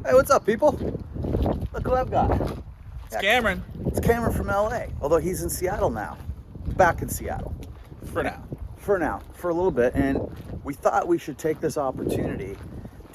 Hey, what's up, people? Look who I've got. It's Cameron. It's Cameron from LA, although he's in Seattle now. Back in Seattle. For now. For now, for a little bit. And we thought we should take this opportunity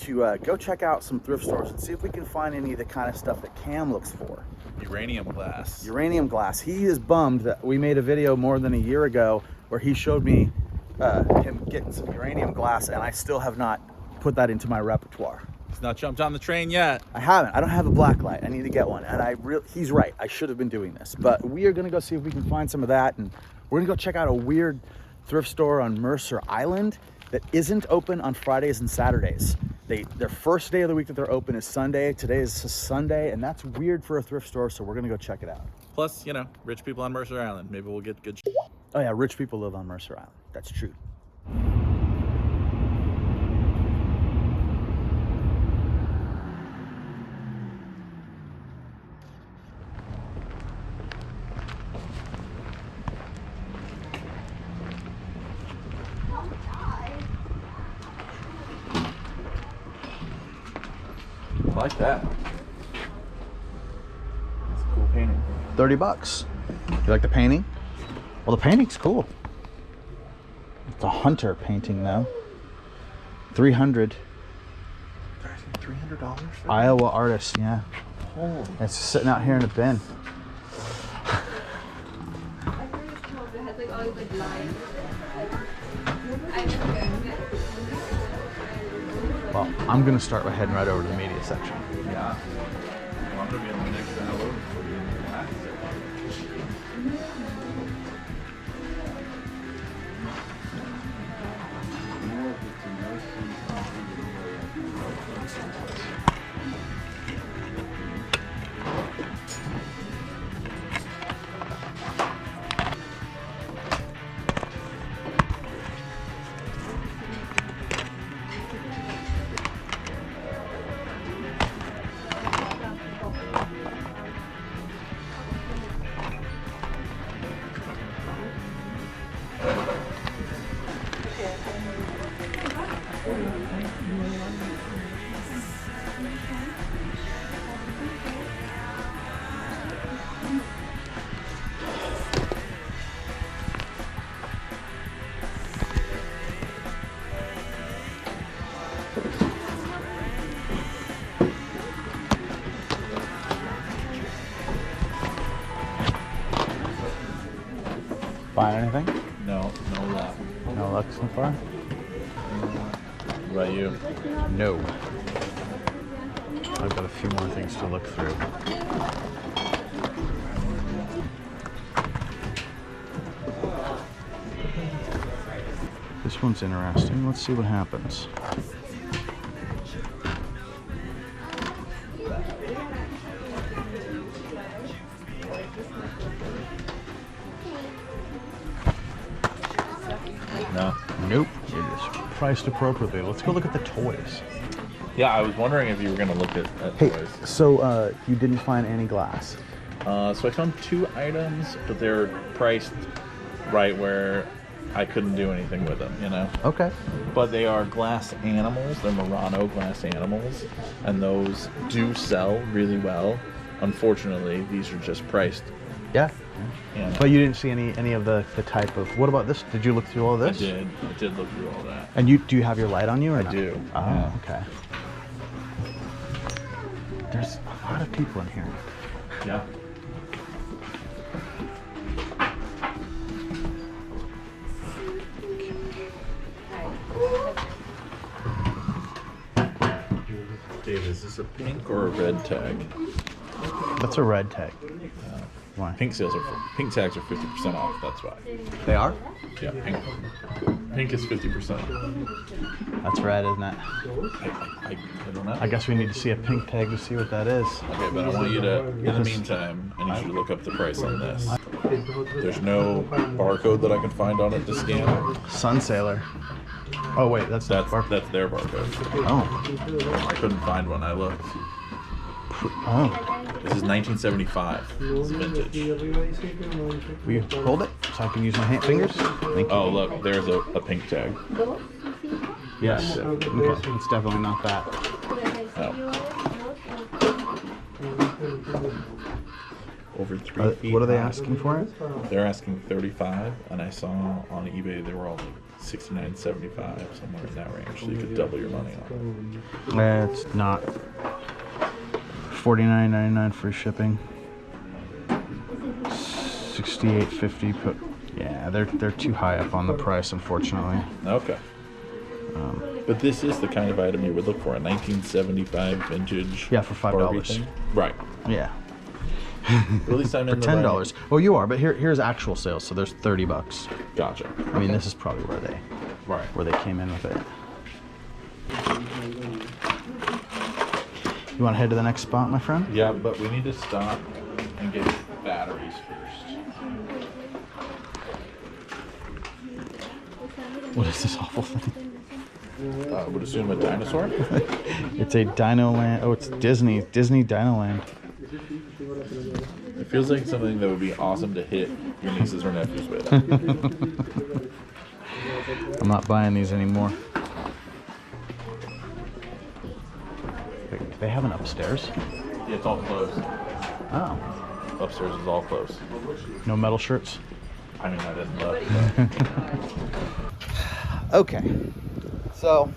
to go check out some thrift stores and see if we can find any of the kind of stuff that Cam looks for. Uranium glass. Uranium glass. He is bummed that we made a video more than a year ago where he showed me him getting some uranium glass, and I still have not put that into my repertoire. He's not jumped on the train yet. I haven't. I don't have a black light. I need to get one. And he's right. I should have been doing this. But we are going to go see if we can find some of that. And we're going to go check out a weird thrift store on Mercer Island that isn't open on Fridays and Saturdays. Their first day of the week that they're open is Sunday. Today is Sunday, and that's weird for a thrift store, so we're going to go check it out. Plus, you know, rich people on Mercer Island. Maybe we'll get good shit. Oh, yeah, rich people live on Mercer Island. That's true. I like that. That's a cool painting. $30. You like the painting? Well, the painting's cool. It's a hunter painting though. $300. $300? Iowa artist, yeah. Oh. It's sitting out here in a bin. Well, I'm gonna start by heading right over to the media section. Yeah. Well, I'm gonna be on the next download for you. Find anything? No luck. No luck so far? What about you? No. I've got a few more things to look through. This one's interesting. Let's see what happens. No. Nope. It is priced appropriately. Let's go look at the toys. Yeah, I was wondering if you were gonna look at Hey, toys. so you didn't find any glass? So I found 2 items, but they're priced right where I couldn't do anything with them, you know? Okay. But they are glass animals. They're Murano glass animals, and those do sell really well. Unfortunately, these are just priced. Yeah. You know. But you didn't see any of the type of, what about this? Did you look through all this? I did look through all that. And do you have your light on you or not? I do. Oh, yeah. okay. There's a lot of people in here. Yeah. Dave, is this a pink or a red tag? That's a red tag. Why? Pink tags are 50% off. That's why. They are? Yeah, pink is 50%. That's red, isn't it? I don't know. I guess we need to see a pink tag to see what that is. Okay, but I want you to, in the meantime, I need you to look up the price on this. There's no barcode that I can find on it to scan. Sun Sailor. Oh wait, that's That's their barcode. Oh. I couldn't find one. I looked. Oh. This is 1975. It's vintage. Will you hold it so I can use my fingers? Thank you. Oh, look, there's a pink tag. Yes. Okay, it's definitely not that. Oh. over 3 feet. What are they high. asking for it? They're asking 35, and I saw on eBay they were all like 69, 75, somewhere in that range. So you could double your money on it. It's not. $49.99 free shipping. $68.50. Put. Yeah, they're too high up on the price, unfortunately. Okay. But this is the kind of item you would look for, a 1975 vintage. Yeah, for $5. thing. Right. Yeah. At least I'm in For the right. $10. Well, you are, but here's actual sales, so there's $30. Gotcha. I mean, this is probably Right. where they came in with it. You want to head to the next spot, my friend? Yeah, but we need to stop and get batteries first. What is this awful thing? I would assume a dinosaur. It's a Dino Land. Oh, it's Disney Dino Land. It feels like something that would be awesome to hit your nieces or nephews with. I'm not buying these anymore. Wait, they have an upstairs? Yeah, it's all closed. Oh. Upstairs is all closed. No metal shirts? I mean, I didn't love it. Okay. So,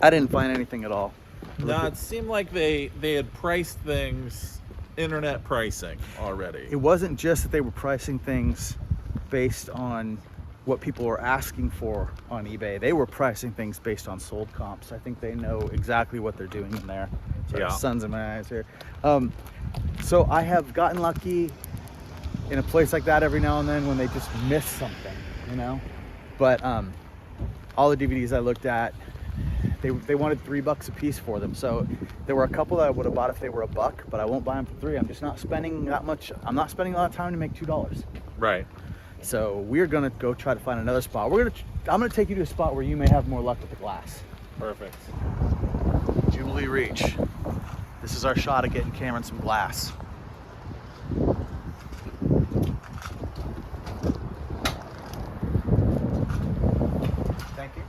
I didn't find anything at all. No, it seemed like they had priced things, internet pricing already. It wasn't just that they were pricing things based on what people were asking for on eBay. They were pricing things based on sold comps. I think they know exactly what they're doing in there. Sorry, Yeah. Sun's in my eyes here. So I have gotten lucky in a place like that every now and then when they just miss something, you know? But all the DVDs I looked at, they wanted $3 a piece for them. So there were a couple that I would have bought if they were $1, but I won't buy them for $3. I'm just not spending that much. I'm not spending a lot of time to make $2. Right. So we're gonna go try to find another spot. I'm gonna take you to a spot where you may have more luck with the glass. Perfect. Jubilee Reach. This is our shot at getting Cameron some glass. Thank you.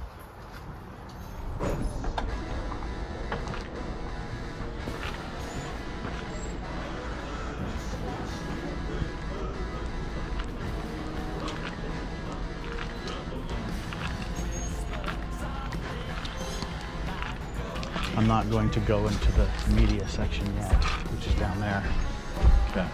I'm not going to go into the media section yet, which is down there. Okay.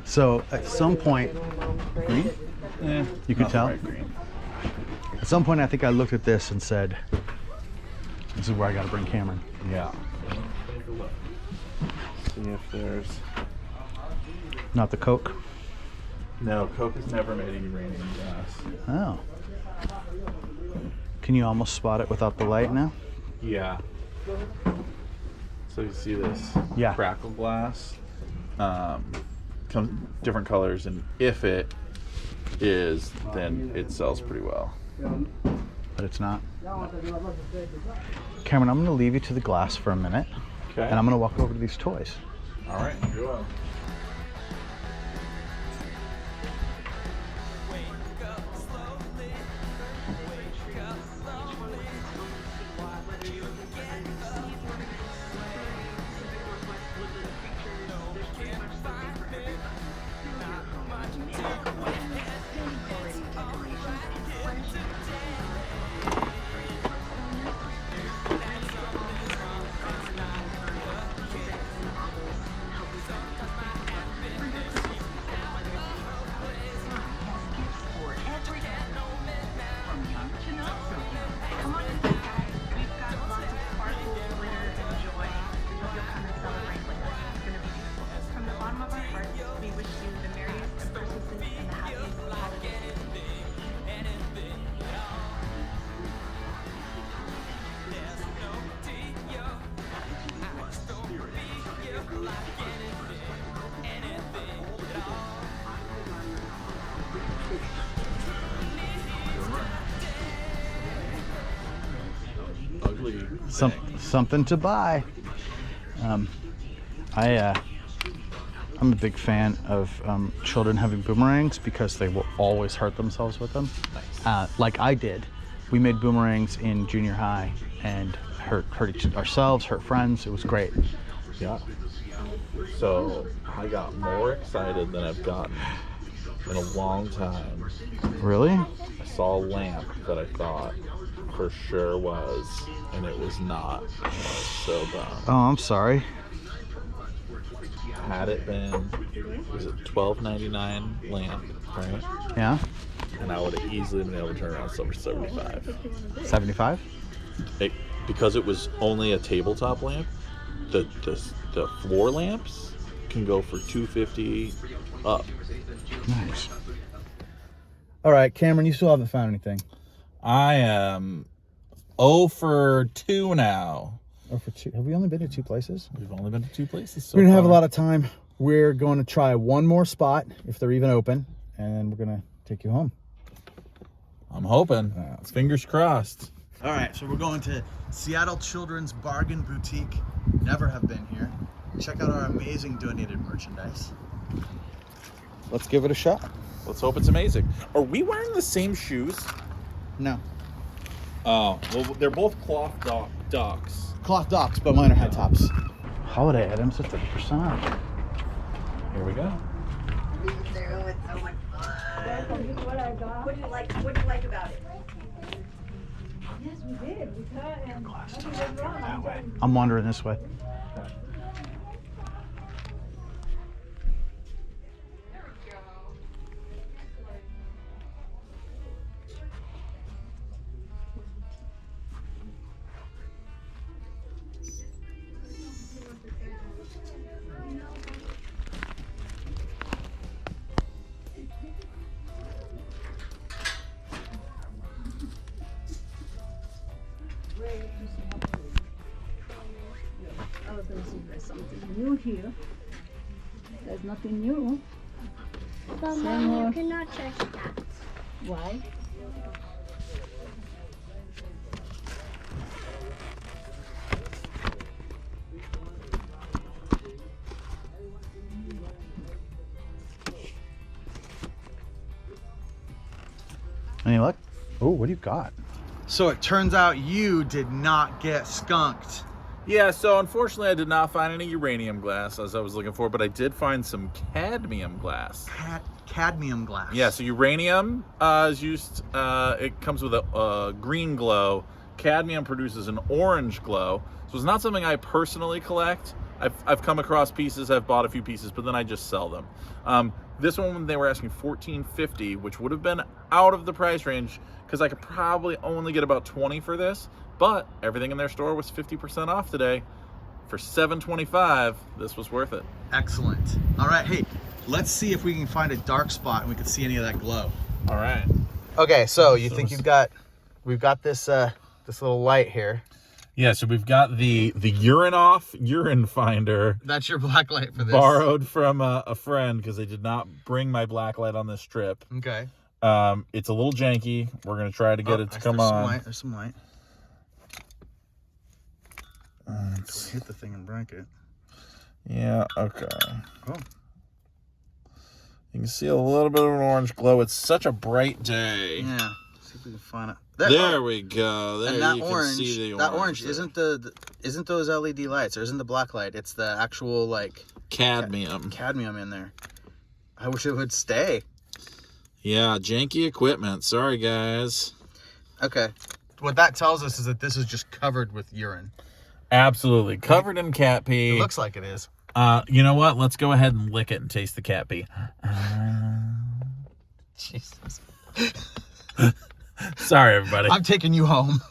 So at some point, green? Yeah, You could tell? green. At some point I think I looked at this and said, this is where I gotta bring Cameron. Yeah. See if there's. Not the Coke. No, Coke has never made a uranium glass. Oh. Can you almost spot it without the light now? Yeah. So you see this Yeah. crackle glass, comes different colors, and if it is, then it sells pretty well. But it's not. Cameron, I'm gonna leave you to the glass for a minute, Okay. and I'm gonna walk over to these toys. All right. Very well. Ugly. Something to buy. I I'm a big fan of children having boomerangs because they will always hurt themselves with them. Nice. Like I did. We made boomerangs in junior high and hurt ourselves, hurt friends. It was great. Yeah. So I got more excited than I've gotten in a long time. Really? I saw a lamp that I thought for sure was, and it was not. I was so dumb. Oh, I'm sorry. Had it been, was it $12.99 lamp, right? Yeah. And I would have easily been able to turn around for 75. 75? Because it was only a tabletop lamp, the floor lamps can go for $250 up. Nice. All right, Cameron, you still haven't found anything. I am 0 for 2 now. Oh, for 2. Have we only been to 2 places? We've only been to 2 places so We didn't have a far. lot of time. We're going to try one more spot, if they're even open, and then we're going to take you home. I'm hoping. Fingers crossed. All right, so we're going to Seattle Children's Bargain Boutique. Never have been here. Check out our amazing donated merchandise. Let's give it a shot. Let's hope it's amazing. Are we wearing the same shoes? No. Oh, well, they're both cloth docks. Cloth docks, but mine are high tops. Holiday items at 50% off. Here we go. Me too. It's so much fun. What do you like about it? Yes, we did. We cut and That way. I'm wandering this way. I was gonna see if there's something new here. There's nothing new. But Same Mom, you old- cannot check that. Why? Any luck? Oh, what do you got? So it turns out you did not get skunked. Yeah, so unfortunately I did not find any uranium glass as I was looking for, but I did find some cadmium glass. Cadmium glass. Yeah, so uranium is used, it comes with a green glow. Cadmium produces an orange glow. So it's not something I personally collect. I've come across pieces, I've bought a few pieces, but then I just sell them. This one, they were asking $14.50, which would have been out of the price range because I could probably only get about 20 for this, but everything in their store was 50% off today. For $7.25, this was worth it. Excellent. All right, hey, let's see if we can find a dark spot and we can see any of that glow. All right. Okay, so you think we've got this this little light here. Yeah, so we've got the urine finder. That's your black light for this. Borrowed from a friend because they did not bring my black light on this trip. Okay. It's a little janky. We're gonna try to get it to come there's on. Some light. There's some light. Let's hit the thing and break it. Yeah. Okay. Oh. You can see a little bit of an orange glow. It's such a bright day. Yeah. Let's see if we can find it. There we go. There And that you orange, can see the that orange. orange isn't those LED lights or isn't the black light? It's the actual like cadmium. cadmium in there. I wish it would stay. Yeah, janky equipment. Sorry, guys. Okay. What that tells us is that this is just covered with urine. Absolutely covered in cat pee. It looks like it is. You know what? Let's go ahead and lick it and taste the cat pee. Jesus. Sorry, everybody. I'm taking you home.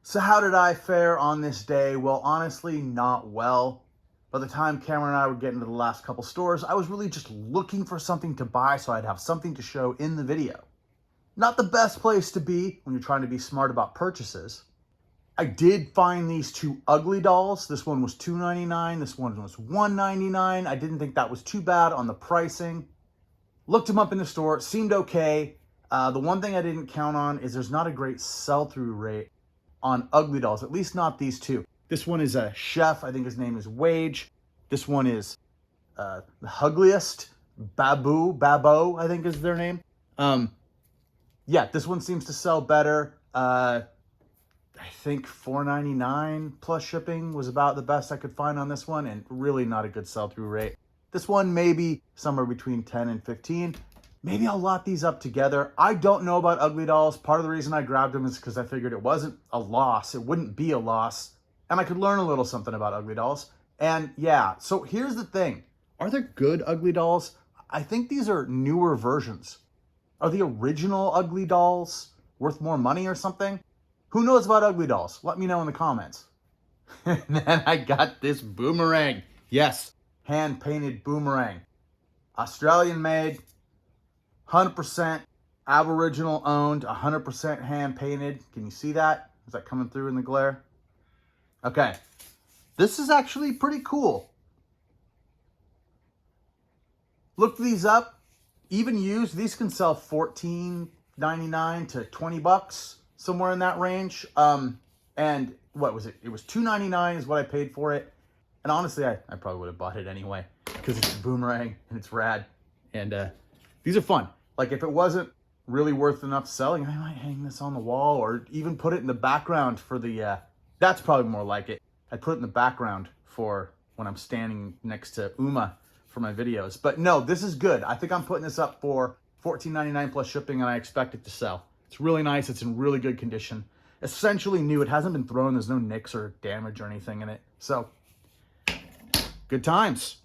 So how did I fare on this day? Well, honestly, not well. By the time Cameron and I would get into the last couple stores, I was really just looking for something to buy so I'd have something to show in the video. Not the best place to be when you're trying to be smart about purchases. I did find these 2 ugly dolls. This one was $2.99. This one was $1.99. I didn't think that was too bad on the pricing. Looked them up in the store. It seemed okay. The one thing I didn't count on is there's not a great sell-through rate on ugly dolls, at least not these 2. This one is a chef. I think his name is Wage. This one is the Huggliest Babo, I think is their name. Yeah, this one seems to sell better. I think $4.99 plus shipping was about the best I could find on this one, and really not a good sell-through rate. This one maybe somewhere between 10 and 15. Maybe I'll lot these up together. I don't know about Ugly Dolls. Part of the reason I grabbed them is because I figured it wasn't a loss. It wouldn't be a loss. And I could learn a little something about Ugly Dolls. And yeah, so here's the thing. Are there good Ugly Dolls? I think these are newer versions. Are the original Ugly Dolls worth more money or something? Who knows about Ugly Dolls? Let me know in the comments. And then I got this boomerang. Yes, hand-painted boomerang. Australian made, 100% Aboriginal owned, 100% hand-painted. Can you see that? Is that coming through in the glare? Okay. This is actually pretty cool. Look these up. Even used, these can sell $14.99 to $20, somewhere in that range. And what was it? It was $2.99 is what I paid for it. And honestly, I probably would have bought it anyway because it's a boomerang and it's rad. And these are fun. Like if it wasn't really worth enough selling, I might hang this on the wall or even put it in the background for the, that's probably more like it. I'd put it in the background for when I'm standing next to Uma for my videos. But no, this is good. I think I'm putting this up for $14.99 plus shipping, and I expect it to sell. It's really nice. It's in really good condition. Essentially new. It hasn't been thrown. There's no nicks or damage or anything in it. So, good times.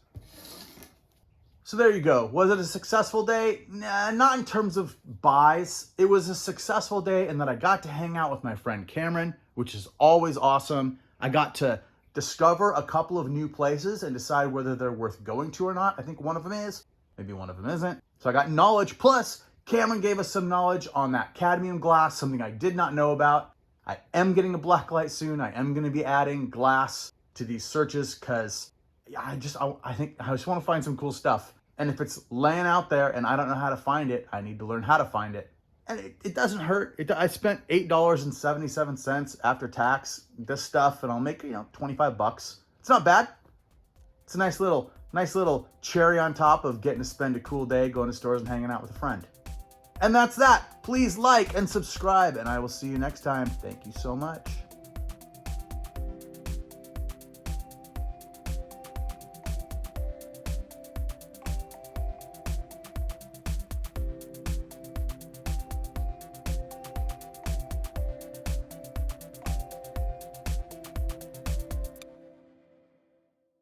So there you go. Was it a successful day? Nah, not in terms of buys. It was a successful day in that I got to hang out with my friend Cameron, which is always awesome. I got to discover a couple of new places and decide whether they're worth going to or not. I think one of them is, maybe one of them isn't. So I got knowledge, plus Cameron gave us some knowledge on that cadmium glass, something I did not know about. I am getting a black light soon. I am going to be adding glass to these searches because I just want to find some cool stuff. And if it's laying out there and I don't know how to find it, I need to learn how to find it. And it doesn't hurt. I spent $8.77 after tax, this stuff, and I'll make, 25 bucks. It's not bad. It's a nice little cherry on top of getting to spend a cool day going to stores and hanging out with a friend. And that's that. Please like and subscribe, and I will see you next time. Thank you so much.